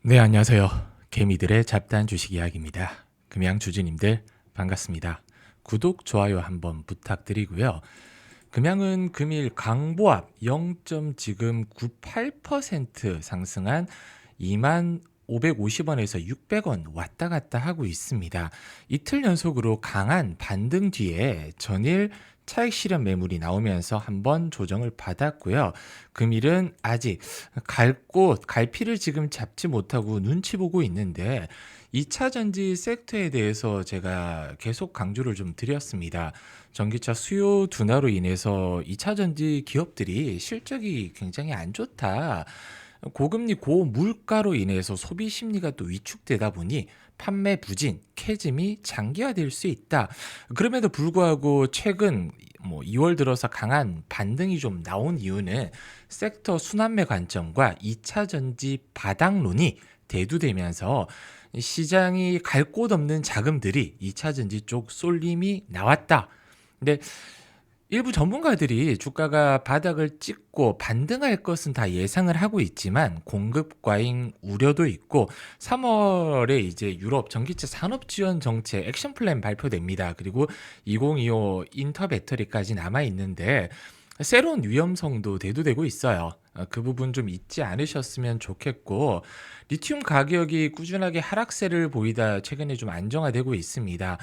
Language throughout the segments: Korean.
네, 안녕하세요. 개미들의 잡다한 주식 이야기입니다. 금양 주주님들 반갑습니다. 구독, 좋아요 한번 부탁드리고요. 금양은 금일 강보합 0. 지금 98% 상승한 2만 550원에서 600원 왔다 갔다 하고 있습니다. 이틀 연속으로 강한 반등 뒤에 전일 차익 실현 매물이 나오면서 한번 조정을 받았고요. 금일은 아직 갈피를 지금 잡지 못하고 눈치 보고 있는데 2차 전지 섹터에 대해서 제가 계속 강조를 좀 드렸습니다. 전기차 수요 둔화로 인해서 2차 전지 기업들이 실적이 굉장히 안 좋다. 고금리 고물가로 인해서 소비 심리가 또 위축되다 보니 판매 부진, 캐즘이 장기화될 수 있다. 그럼에도 불구하고 최근 2월 들어서 강한 반등이 좀 나온 이유는 섹터 순환매 관점과 2차 전지 바닥론이 대두되면서 시장이 갈 곳 없는 자금들이 2차 전지 쪽 쏠림이 나왔다. 근데 일부 전문가들이 주가가 바닥을 찍고 반등할 것은 다 예상을 하고 있지만 공급 과잉 우려도 있고 3월에 이제 유럽 전기차 산업 지원 정책 액션 플랜 발표됩니다. 그리고 2025 인터 배터리까지 남아 있는데 새로운 위험성도 대두되고 있어요. 그 부분 좀 잊지 않으셨으면 좋겠고 리튬 가격이 꾸준하게 하락세를 보이다 최근에 좀 안정화되고 있습니다.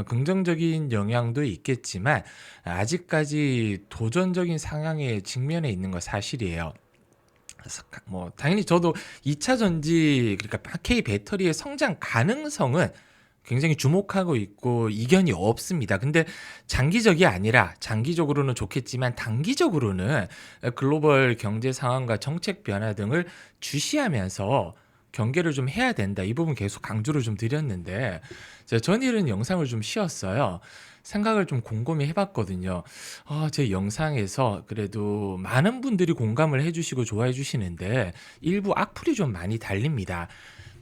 긍정적인 영향도 있겠지만 아직까지 도전적인 상황에 직면해 있는 거 사실이에요. 당연히 저도 2차 전지 그러니까 K 배터리의 성장 가능성은 굉장히 주목하고 있고 이견이 없습니다. 근데 장기적이 아니라 장기적으로는 좋겠지만 단기적으로는 글로벌 경제 상황과 정책 변화 등을 주시하면서 경계를 좀 해야 된다. 이 부분 계속 강조를 좀 드렸는데 제가 전일은 영상을 좀 쉬었어요. 생각을 좀 곰곰이 해봤거든요. 제 영상에서 그래도 많은 분들이 공감을 해주시고 좋아해 주시는데 일부 악플이 좀 많이 달립니다.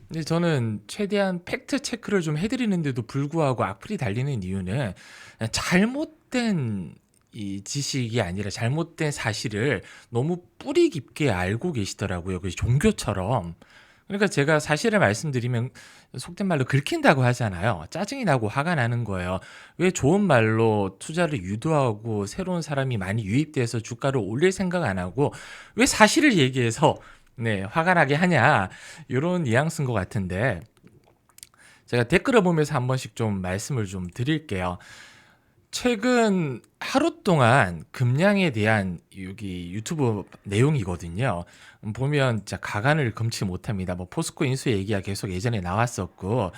근데 저는 최대한 팩트 체크를 좀 해드리는데도 불구하고 악플이 달리는 이유는 잘못된 이 지식이 아니라 잘못된 사실을 너무 뿌리 깊게 알고 계시더라고요. 그 종교처럼. 그러니까 제가 사실을 말씀드리면 속된 말로 긁힌다고 하잖아요. 짜증이 나고 화가 나는 거예요. 왜 좋은 말로 투자를 유도하고 새로운 사람이 많이 유입돼서 주가를 올릴 생각 안 하고 왜 사실을 얘기해서 화가 나게 하냐. 요런 뉘앙스인 것 같은데 제가 댓글을 보면서 한 번씩 좀 말씀을 좀 드릴게요. 최근 하루 동안 금량에 대한 여기 유튜브 내용이거든요. 보면 진짜 가관을 금치 못합니다. 포스코 인수 얘기가 계속 예전에 나왔었고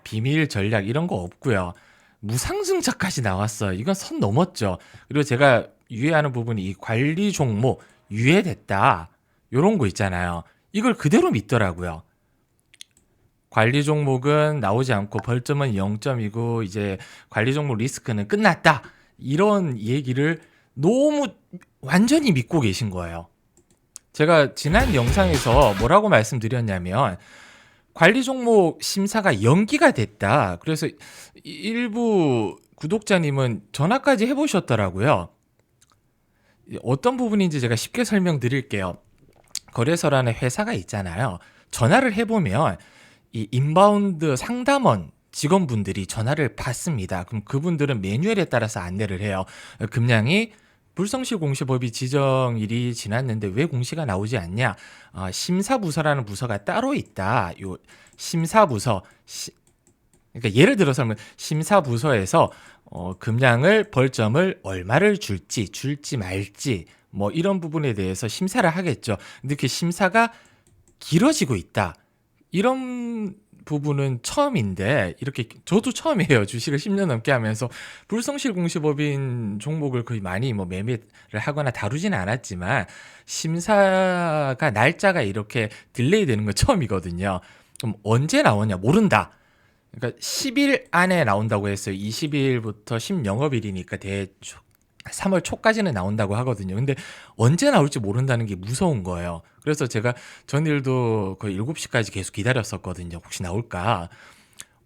비밀 전략 이런 거 없고요. 무상증자까지 나왔어요. 이건 선 넘었죠. 그리고 제가 유의하는 부분이 이 관리 종목 유예됐다. 요런 거 있잖아요. 이걸 그대로 믿더라고요. 관리 종목은 나오지 않고 벌점은 0점이고 이제 관리 종목 리스크는 끝났다. 이런 얘기를 너무 완전히 믿고 계신 거예요. 제가 지난 영상에서 뭐라고 말씀드렸냐면 관리 종목 심사가 연기가 됐다. 그래서 일부 구독자님은 전화까지 해보셨더라고요. 어떤 부분인지 제가 쉽게 설명드릴게요. 거래소라는 회사가 있잖아요. 전화를 해보면 이 인바운드 상담원 직원분들이 전화를 받습니다. 그럼 그분들은 매뉴얼에 따라서 안내를 해요. 금량이 불성실 공시법이 지정일이 지났는데 왜 공시가 나오지 않냐? 심사부서라는 부서가 따로 있다. 요 심사부서 그러니까 예를 들어서 심사부서에서 금량을 벌점을 얼마를 줄지 말지 이런 부분에 대해서 심사를 하겠죠. 근데 그 심사가 길어지고 있다. 이런 부분은 처음인데 이렇게 저도 처음이에요. 주식을 10년 넘게 하면서 불성실 공시법인 종목을 거의 많이 매매를 하거나 다루지는 않았지만 심사가 날짜가 이렇게 딜레이 되는 건 처음이거든요. 그럼 언제 나오냐 모른다. 그러니까 10일 안에 나온다고 했어요. 20일부터 10영업일이니까 대충 3월 초까지는 나온다고 하거든요. 근데 언제 나올지 모른다는 게 무서운 거예요. 그래서 제가 전일도 거의 7시까지 계속 기다렸었거든요. 혹시 나올까?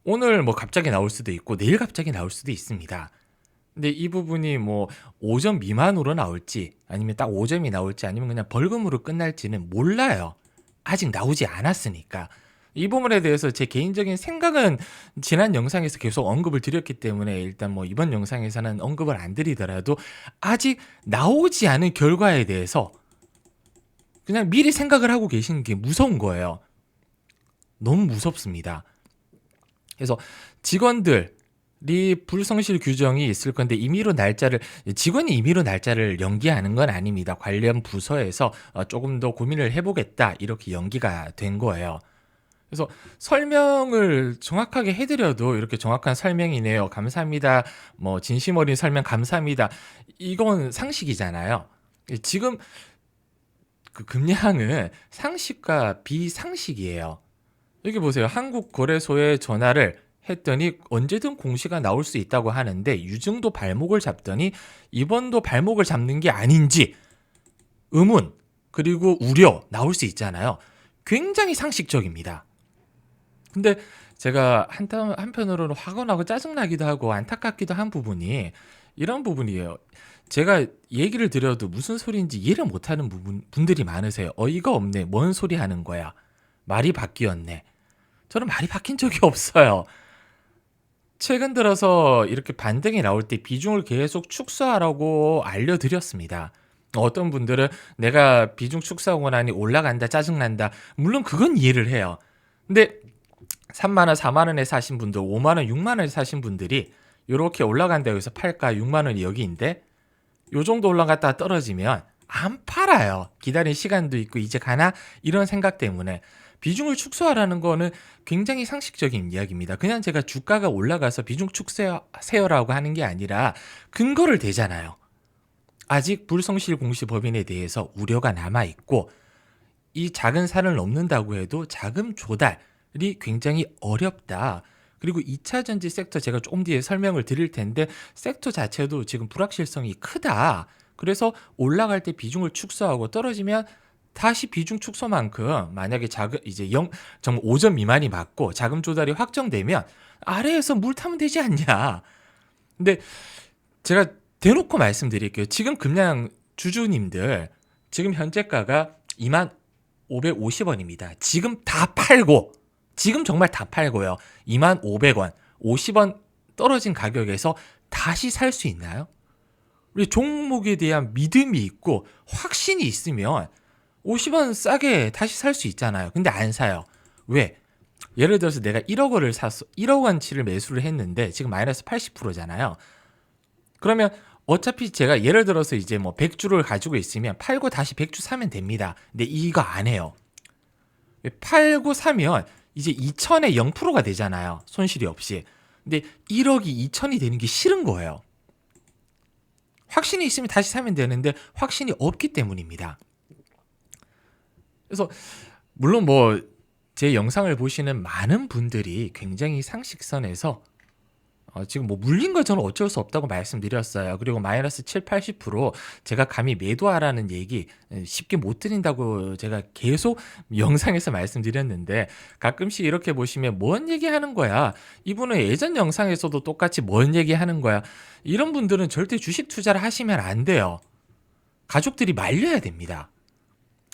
오늘 갑자기 나올 수도 있고 내일 갑자기 나올 수도 있습니다. 근데 이 부분이 5점 미만으로 나올지 아니면 딱 5점이 나올지 아니면 그냥 벌금으로 끝날지는 몰라요. 아직 나오지 않았으니까. 이 부분에 대해서 제 개인적인 생각은 지난 영상에서 계속 언급을 드렸기 때문에 일단 뭐 이번 영상에서는 언급을 안 드리더라도 아직 나오지 않은 결과에 대해서 그냥 미리 생각을 하고 계시는 게 무서운 거예요. 너무 무섭습니다. 그래서 직원들이 불성실 규정이 있을 건데 직원이 임의로 날짜를 연기하는 건 아닙니다. 관련 부서에서 조금 더 고민을 해보겠다 이렇게 연기가 된 거예요. 그래서 설명을 정확하게 해드려도 이렇게 정확한 설명이네요. 감사합니다. 뭐 진심 어린 설명 감사합니다. 이건 상식이잖아요. 지금 그 금량은 상식과 비상식이에요. 여기 보세요. 한국거래소에 전화를 했더니 언제든 공시가 나올 수 있다고 하는데 유증도 발목을 잡더니 이번도 발목을 잡는 게 아닌지 의문 그리고 우려 나올 수 있잖아요. 굉장히 상식적입니다. 근데 제가 한편으로는 화가 나고 짜증나기도 하고 안타깝기도 한 부분이 이런 부분이에요. 제가 얘기를 드려도 무슨 소리인지 이해를 못하는 분들이 많으세요. 어이가 없네. 뭔 소리 하는 거야. 말이 바뀌었네. 저는 말이 바뀐 적이 없어요. 최근 들어서 이렇게 반등이 나올 때 비중을 계속 축소하라고 알려드렸습니다. 어떤 분들은 내가 비중 축소하고 나니 올라간다 짜증난다. 물론 그건 이해를 해요. 근데 3만 원, 4만 원에 사신 분들, 5만 원, 6만 원에 사신 분들이 이렇게 올라간다 해서 팔까 6만 원이 여기인데 요 정도 올라갔다가 떨어지면 안 팔아요. 기다린 시간도 있고 이제 가나 이런 생각 때문에 비중을 축소하라는 거는 굉장히 상식적인 이야기입니다. 그냥 제가 주가가 올라가서 비중 축소하세요라고 하는 게 아니라 근거를 대잖아요. 아직 불성실 공시 법인에 대해서 우려가 남아 있고 이 작은 산을 넘는다고 해도 자금 조달이 굉장히 어렵다. 그리고 2차 전지 섹터 제가 조금 뒤에 설명을 드릴 텐데 섹터 자체도 지금 불확실성이 크다. 그래서 올라갈 때 비중을 축소하고 떨어지면 다시 비중 축소만큼 만약에 이제 정말 5점 미만이 맞고 자금 조달이 확정되면 아래에서 물 타면 되지 않냐. 근데 제가 대놓고 말씀드릴게요. 지금 금량 주주님들 지금 현재가가 2550원입니다. 지금 다 팔고 지금 정말 다 팔고요. 2500원, 50원 떨어진 가격에서 다시 살 수 있나요? 우리 종목에 대한 믿음이 있고 확신이 있으면 50원 싸게 다시 살 수 있잖아요. 근데 안 사요. 왜? 예를 들어서 내가 1억 원을 사서 1억 원치를 매수를 했는데 지금 마이너스 80%잖아요. 그러면 어차피 제가 예를 들어서 이제 뭐 100주를 가지고 있으면 팔고 다시 100주 사면 됩니다. 근데 이거 안 해요. 팔고 사면 이제 2천에 0%가 되잖아요. 손실이 없이. 근데 1억이 2천이 되는 게 싫은 거예요. 확신이 있으면 다시 사면 되는데 확신이 없기 때문입니다. 그래서 물론 뭐 제 영상을 보시는 많은 분들이 굉장히 상식선에서 지금 뭐 물린 거 저는 어쩔 수 없다고 말씀드렸어요. 그리고 마이너스 7, 80% 제가 감히 매도하라는 얘기 쉽게 못 드린다고 제가 계속 영상에서 말씀드렸는데 가끔씩 이렇게 보시면 뭔 얘기하는 거야. 이분은 예전 영상에서도 똑같이 뭔 얘기하는 거야. 이런 분들은 절대 주식 투자를 하시면 안 돼요. 가족들이 말려야 됩니다.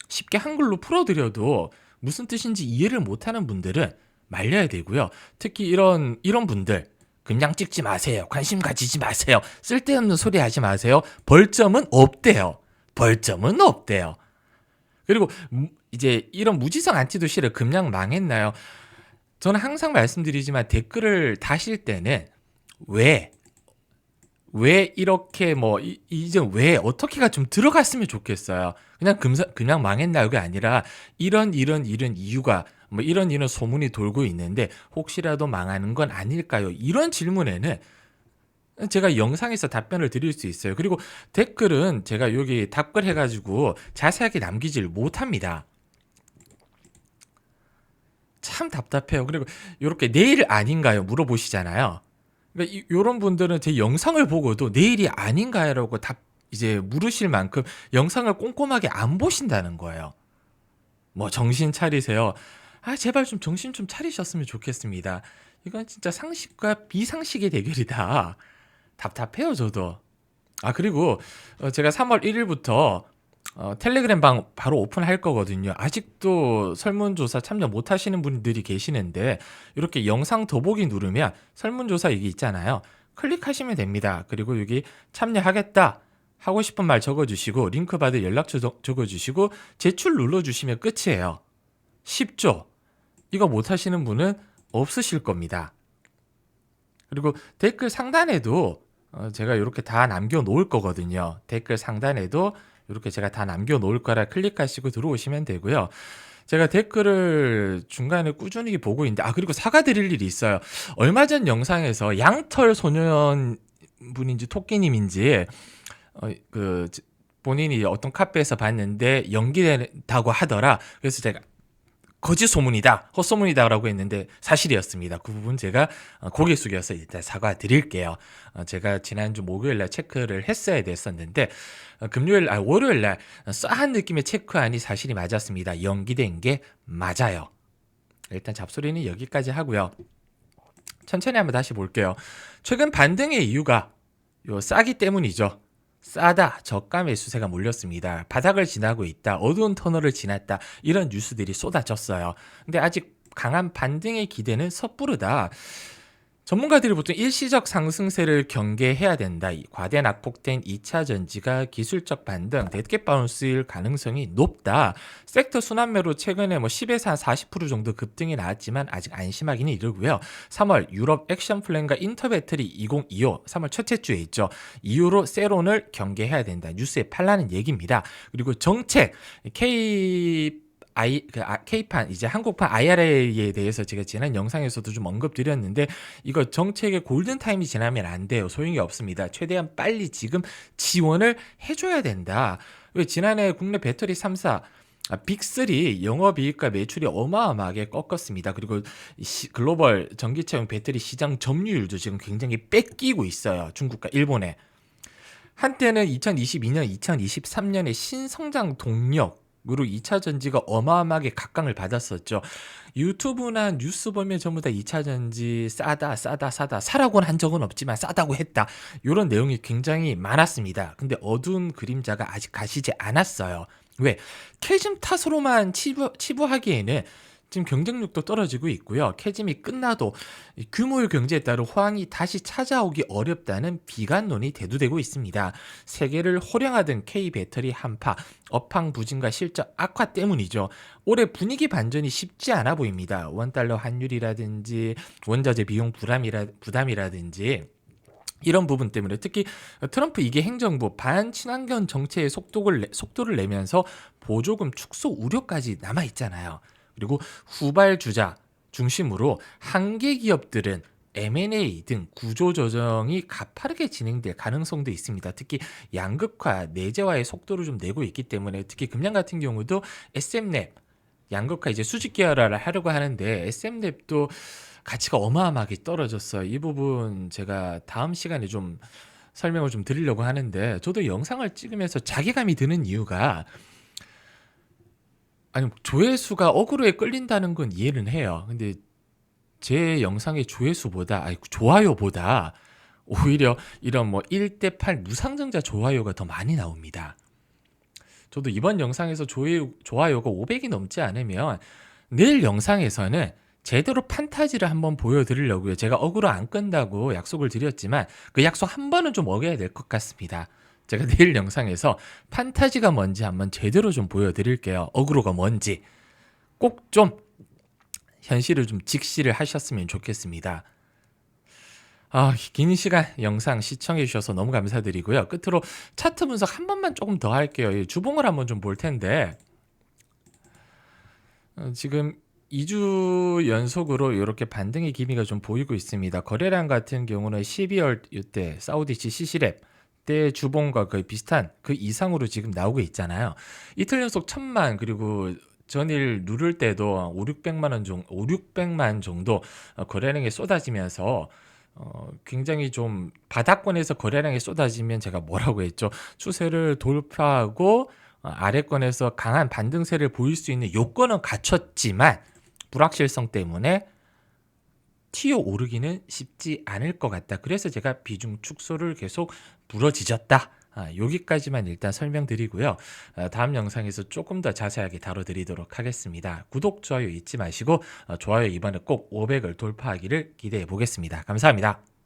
쉽게 한글로 풀어드려도 무슨 뜻인지 이해를 못하는 분들은 말려야 되고요. 특히 이런 분들 그냥 찍지 마세요. 관심 가지지 마세요. 쓸데없는 소리 하지 마세요. 벌점은 없대요. 벌점은 없대요. 그리고 이제 이런 무지성 안티도 싫어. 금량 망했나요? 저는 항상 말씀드리지만 댓글을 다실 때는 왜 이렇게 뭐 이제 왜 어떻게가 좀 들어갔으면 좋겠어요. 그냥 망했나요가 아니라 이런 이유가 뭐 이런 소문이 돌고 있는데 혹시라도 망하는 건 아닐까요? 이런 질문에는 제가 영상에서 답변을 드릴 수 있어요. 그리고 댓글은 제가 여기 답글해가지고 자세하게 남기질 못합니다. 참 답답해요. 그리고 이렇게 내일 아닌가요? 물어보시잖아요. 그러니까 이런 분들은 제 영상을 보고도 내일이 아닌가요라고 이제 물으실 만큼 영상을 꼼꼼하게 안 보신다는 거예요. 뭐 정신 차리세요. 제발 좀 정신 좀 차리셨으면 좋겠습니다. 이건 진짜 상식과 비상식의 대결이다. 답답해요, 저도. 그리고 제가 3월 1일부터 텔레그램 방 바로 오픈할 거거든요. 아직도 설문조사 참여 못 하시는 분들이 계시는데 이렇게 영상 더보기 누르면 설문조사 이게 있잖아요. 클릭하시면 됩니다. 그리고 여기 참여하겠다 하고 싶은 말 적어주시고 링크 받을 연락처 적어주시고 제출 눌러주시면 끝이에요. 쉽죠? 이거 못 하시는 분은 없으실 겁니다. 그리고 댓글 상단에도 제가 이렇게 다 남겨놓을 거거든요. 댓글 상단에도 이렇게 제가 다 남겨놓을 거라 클릭하시고 들어오시면 되고요. 제가 댓글을 중간에 꾸준히 보고 있는데 그리고 사과드릴 일이 있어요. 얼마 전 영상에서 양털 소년 분인지 토끼님인지 본인이 어떤 카페에서 봤는데 연기된다고 하더라. 그래서 제가 거짓 소문이다, 헛소문이다라고 했는데 사실이었습니다. 그 부분 제가 고개 숙여서 일단 사과드릴게요. 제가 지난주 목요일날 체크를 했어야 됐었는데 월요일날 싸한 느낌의 체크하니 사실이 맞았습니다. 연기된 게 맞아요. 일단 잡소리는 여기까지 하고요. 천천히 한번 다시 볼게요. 최근 반등의 이유가 싸기 때문이죠. 싸다, 저가 매수세가 몰렸습니다. 바닥을 지나고 있다, 어두운 터널을 지났다, 이런 뉴스들이 쏟아졌어요. 근데 아직 강한 반등의 기대는 섣부르다. 전문가들이 보통 일시적 상승세를 경계해야 된다. 과대 낙폭된 2차 전지가 기술적 반등, 데드캣 바운스일 가능성이 높다. 섹터 순환매로 최근에 10에서 한 40% 정도 급등이 나왔지만 아직 안심하기는 이르고요. 3월 유럽 액션 플랜과 인터배터리 2025 3월 첫째 주에 있죠. 이후로 세론을 경계해야 된다. 뉴스에 팔라는 얘기입니다. 그리고 정책 K판 이제 한국판 IRA에 대해서 제가 지난 영상에서도 좀 언급드렸는데 이거 정책의 골든타임이 지나면 안 돼요. 소용이 없습니다. 최대한 빨리 지금 지원을 해줘야 된다. 왜 지난해 국내 배터리 3사 빅3 영업이익과 매출이 어마어마하게 꺾었습니다. 그리고 글로벌 전기차용 배터리 시장 점유율도 지금 굉장히 뺏기고 있어요. 중국과 일본에. 한때는 2022년, 2023년에 신성장 동력 으로 2차 전지가 어마어마하게 각광을 받았었죠. 유튜브나 뉴스 보면 전부 다 2차 전지 싸다 사라고는 한 적은 없지만 싸다고 했다, 이런 내용이 굉장히 많았습니다. 근데 어두운 그림자가 아직 가시지 않았어요. 왜? 캐즘 탓으로만 치부하기에는 지금 경쟁력도 떨어지고 있고요. 캐즘이 끝나도 규모의 경제에 따른 호황이 다시 찾아오기 어렵다는 비관론이 대두되고 있습니다. 세계를 호령하던 K배터리 한파, 업황 부진과 실적 악화 때문이죠. 올해 분위기 반전이 쉽지 않아 보입니다. 원달러 환율이라든지 원자재 비용 부담이라든지 이런 부분 때문에 특히 트럼프 2기 행정부 반친환경 정책의 속도를 내면서 보조금 축소 우려까지 남아있잖아요. 그리고 후발주자 중심으로 한계 기업들은 M&A 등 구조조정이 가파르게 진행될 가능성도 있습니다. 특히 양극화, 내재화의 속도를 좀 내고 있기 때문에 특히 금양 같은 경우도 SM랩, 양극화 이제 수직 계열화를 하려고 하는데 SM랩도 가치가 어마어마하게 떨어졌어요. 이 부분 제가 다음 시간에 좀 설명을 좀 드리려고 하는데 저도 영상을 찍으면서 자괴감이 드는 이유가 조회수가 어그로에 끌린다는 건 이해는 해요. 근데 제 영상의 좋아요보다 오히려 이런 1대8 무상증자 좋아요가 더 많이 나옵니다. 저도 이번 영상에서 좋아요가 500이 넘지 않으면 내일 영상에서는 제대로 판타지를 한번 보여드리려고요. 제가 어그로 안 끈다고 약속을 드렸지만 그 약속 한 번은 좀 어겨야 될 것 같습니다. 제가 내일 영상에서 판타지가 뭔지 한번 제대로 좀 보여드릴게요. 어그로가 뭔지 꼭 좀 현실을 좀 직시를 하셨으면 좋겠습니다. 긴 시간 영상 시청해 주셔서 너무 감사드리고요. 끝으로 차트 분석 한 번만 조금 더 할게요. 주봉을 한번 좀 볼 텐데 지금 2주 연속으로 이렇게 반등의 기미가 좀 보이고 있습니다. 거래량 같은 경우는 12월 이때 사우디치 시시랩 때 주봉과 거의 비슷한 그 이상으로 지금 나오고 있잖아요. 이틀 연속 1000만 그리고 전일 누를 때도 5,600만 정도 거래량이 쏟아지면서 굉장히 좀 바닥권에서 거래량이 쏟아지면 제가 뭐라고 했죠? 추세를 돌파하고 아래권에서 강한 반등세를 보일 수 있는 요건은 갖췄지만 불확실성 때문에 튀어 오르기는 쉽지 않을 것 같다. 그래서 제가 비중 축소를 계속 부러지졌다. 여기까지만 일단 설명드리고요. 다음 영상에서 조금 더 자세하게 다뤄드리도록 하겠습니다. 구독, 좋아요 잊지 마시고 좋아요 이번에 꼭 500을 돌파하기를 기대해 보겠습니다. 감사합니다.